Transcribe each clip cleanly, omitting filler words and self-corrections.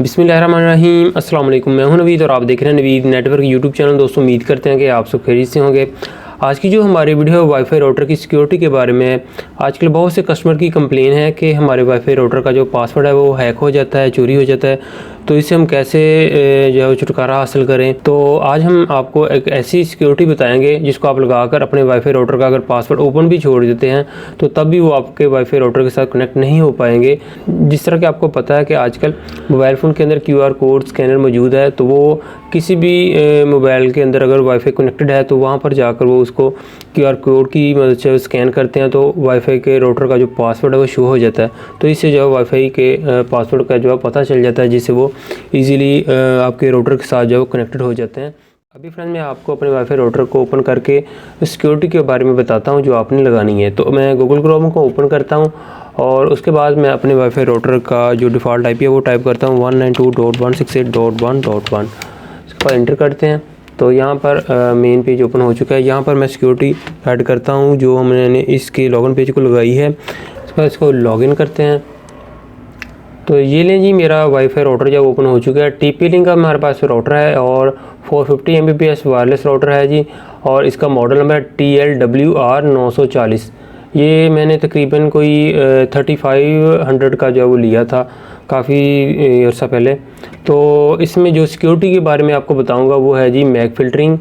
बिस्मिल्लाहिर्रहमानिर्रहीम। अस्सलाम वालेकुम। मैं हूं नवीद और आप देख रहे हैं नवीद नेटवर्क यूट्यूब चैनल। दोस्तों, उम्मीद करते हैं कि आप सब खैरियत से होंगे। आज की जो हमारी वीडियो है वाईफाई राउटर की सिक्योरिटी के बारे में है। आजकल बहुत से कस्टमर की कंप्लेन है कि हमारे वाईफाई राउटर का जो पासवर्ड है वो हैक हो जाता है, चोरी हो जाता है। तो इससे हम कैसे जो है छुटकारा हासिल करें। तो आज हम आपको एक ऐसी सिक्योरिटी बताएंगे जिसको आप लगाकर अपने वाईफाई राउटर का अगर पासवर्ड ओपन भी छोड़ देते हैं तो तब भी वो आपके वाईफाई राउटर के साथ कनेक्ट नहीं हो पाएंगे। जिस तरह कि आपको पता है कि आजकल मोबाइल फ़ोन के अंदर QR कोड स्कैनर मौजूद है, तो वो किसी भी मोबाइल के अंदर अगर वाईफाई कनेक्टेड है तो वहाँ पर जाकर वो उसको QR कोड की मदद से स्कैन करते हैं तो वाईफाई के राउटर का जो पासवर्ड है वो शो हो जाता है। तो इससे जो है वाईफाई के पासवर्ड का जो है पता चल जाता है, जिससे वो ईज़िली आपके राउटर के साथ जो है कनेक्टेड हो जाते हैं। अभी फ्रेंड मैं आपको अपने वाईफाई राउटर को ओपन करके सिक्योरिटी के बारे में बताता हूँ जो आपने लगानी है। तो मैं गूगल क्रोम को ओपन करता हूँ और उसके बाद मैं अपने वाईफाई राउटर का जो डिफ़ॉल्ट IP है वो टाइप करता हूँ 192.168.1.1। इसके बाद एंटर करते हैं तो यहाँ पर मेन पेज ओपन हो चुका है। यहाँ पर मैं सिक्योरिटी ऐड करता हूँ जो हमने इसके लॉगिन पेज को लगाई है। इसके बाद इसको लॉगिन करते हैं। तो ये लें जी, मेरा वाईफाई राउटर जब ओपन हो चुका है। TP-Link का हमारे पास राउटर है और 450 Mbps वायरलेस राउटर है जी। और इसका मॉडल नंबर है TLWR 940। ये मैंने तकरीबन कोई 3500 का जो वो लिया था काफ़ी अर्सा पहले। तो इसमें जो सिक्योरिटी के बारे में आपको बताऊंगा वो है जी मैक फ़िल्टरिंग।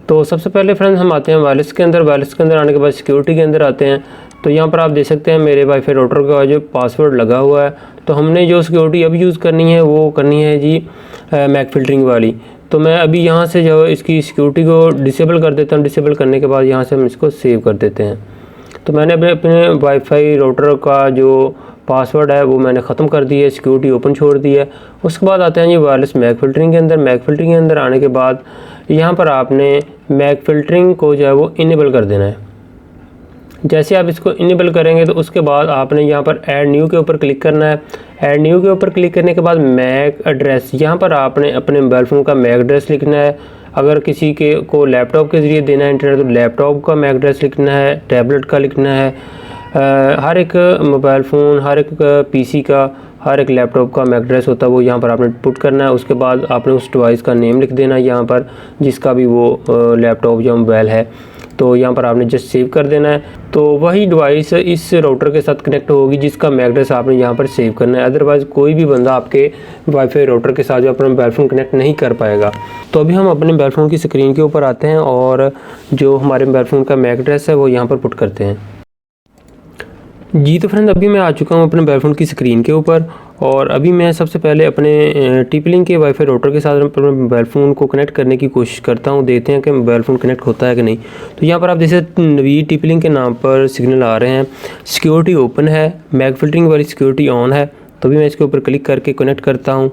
तो सबसे पहले फ्रेंड्स हम आते हैं वायरलेस के अंदर। वायरलेस के अंदर आने के बाद सिक्योरिटी के अंदर आते हैं। तो यहाँ पर आप देख सकते हैं मेरे वाईफाई राउटर का जो पासवर्ड लगा हुआ है। तो हमने जो सिक्योरिटी अब यूज़ करनी है वो करनी है जी मैक फ़िल्टरिंग वाली। तो मैं अभी यहाँ से जो इसकी सिक्योरिटी को डिसेबल कर देता हूँ। डिसेबल करने के बाद यहाँ से हम इसको सेव कर देते हैं। तो मैंने अपने वाईफाई राउटर का जो पासवर्ड है वो मैंने ख़त्म कर दिया है, सिक्योरिटी ओपन छोड़ दी है। उसके बाद आते हैं ये वायरलेस मैक फ़िल्टरिंग के अंदर। मैक फ़िल्टरिंग के अंदर आने के बाद यहाँ पर आपने मैक फ़िल्टरिंग को जो है वो इनेबल कर देना है। जैसे आप इसको इनेबल करेंगे तो उसके बाद आपने यहाँ पर ऐड न्यू के ऊपर क्लिक करना है। ऐड न्यू के ऊपर क्लिक करने के बाद मैक एड्रेस, यहाँ पर आपने अपने मोबाइल फ़ोन का मैक एड्रेस लिखना है। अगर किसी के को लैपटॉप के ज़रिए देना है इंटरनेट तो लैपटॉप का मैक एड्रेस लिखना है, टैबलेट का लिखना है। हर एक मोबाइल फ़ोन, हर एक PC का, हर एक लैपटॉप का मैक एड्रेस होता है वो यहाँ पर आपने पुट करना है। उसके बाद आपने उस डिवाइस का नेम लिख देना है यहाँ पर, जिसका भी वो लैपटॉप या मोबाइल है। तो यहाँ पर आपने जस्ट सेव कर देना है। तो वही डिवाइस इस राउटर के साथ कनेक्ट होगी जिसका मैक एड्रेस आपने यहाँ पर सेव करना है। अदरवाइज़ कोई भी बंदा आपके वाईफाई राउटर के साथ जो अपना मोबाइल फ़ोन कनेक्ट नहीं कर पाएगा। तो अभी हम अपने मोबाइल फ़ोन की स्क्रीन के ऊपर आते हैं और जो हमारे मोबाइल फ़ोन का मैक एड्रेस है वो यहाँ पर पुट करते हैं जी। तो फ्रेंड अभी मैं आ चुका हूँ अपने मोबाइल फ़ोन की स्क्रीन के ऊपर और अभी मैं सबसे पहले अपने TP-Link के वाईफाई राउटर के साथ अपने मोबाइल फ़ोन को कनेक्ट करने की कोशिश करता हूँ। देखते हैं कि मोबाइल फ़ोन कनेक्ट होता है कि नहीं। तो यहाँ पर आप जैसे नवीद TP-Link के नाम पर सिग्नल आ रहे हैं। सिक्योरिटी ओपन है, मैक फ़िल्टरिंग वाली सिक्योरिटी ऑन है। तो अभी मैं इसके ऊपर क्लिक करके कनेक्ट करता हूँ।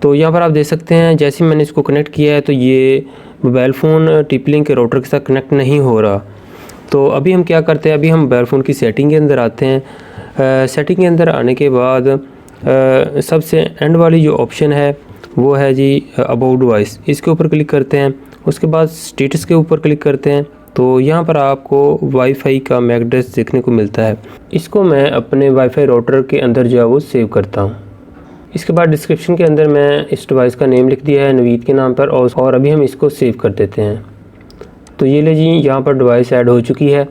तो यहाँ पर आप देख सकते हैं जैसे मैंने इसको कनेक्ट किया है तो ये मोबाइल फ़ोन TP-Link के राउटर के साथ कनेक्ट नहीं हो रहा। तो अभी हम क्या करते हैं, अभी हम मोबाइल फ़ोन की सेटिंग के अंदर आते हैं। सेटिंग के अंदर आने के बाद सबसे एंड वाली जो ऑप्शन है वो है जी अबाउट डिवाइस। इसके ऊपर क्लिक करते हैं। उसके बाद स्टेटस के ऊपर क्लिक करते हैं। तो यहाँ पर आपको वाईफाई का मैक एड्रेस देखने को मिलता है। इसको मैं अपने वाईफाई राउटर के अंदर जो है वो सेव करता हूँ। इसके बाद डिस्क्रिप्शन के अंदर मैं इस डिवाइस का नेम लिख दिया है नवीद के नाम पर और अभी हम इसको सेव कर देते हैं। तो ये ले जी, यहाँ पर डिवाइस ऐड हो चुकी है।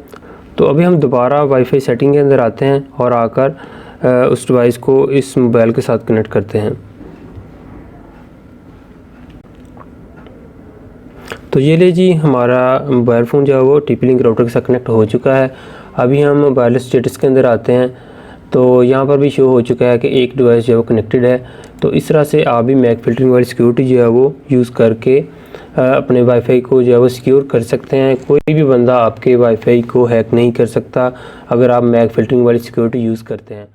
तो अभी हम दोबारा वाईफाई सेटिंग के अंदर आते हैं और आकर उस डिवाइस को इस मोबाइल के साथ कनेक्ट करते हैं। तो ये ले जी, हमारा मोबाइल फ़ोन जो है वो TP-Link राउटर के साथ कनेक्ट हो चुका है। अभी हम मोबाइल स्टेटस के अंदर आते हैं। तो यहाँ पर भी शो हो चुका है कि एक डिवाइस जो है वो कनेक्टेड है। तो इस तरह से आप भी मैक फ़िल्टरिंग वाली सिक्योरिटी जो है वो यूज़ करके अपने वाईफाई को जो है वो सिक्योर कर सकते हैं। कोई भी बंदा आपके वाईफाई को हैक नहीं कर सकता अगर आप मैक फ़िल्टरिंग वाली सिक्योरिटी यूज़ करते हैं।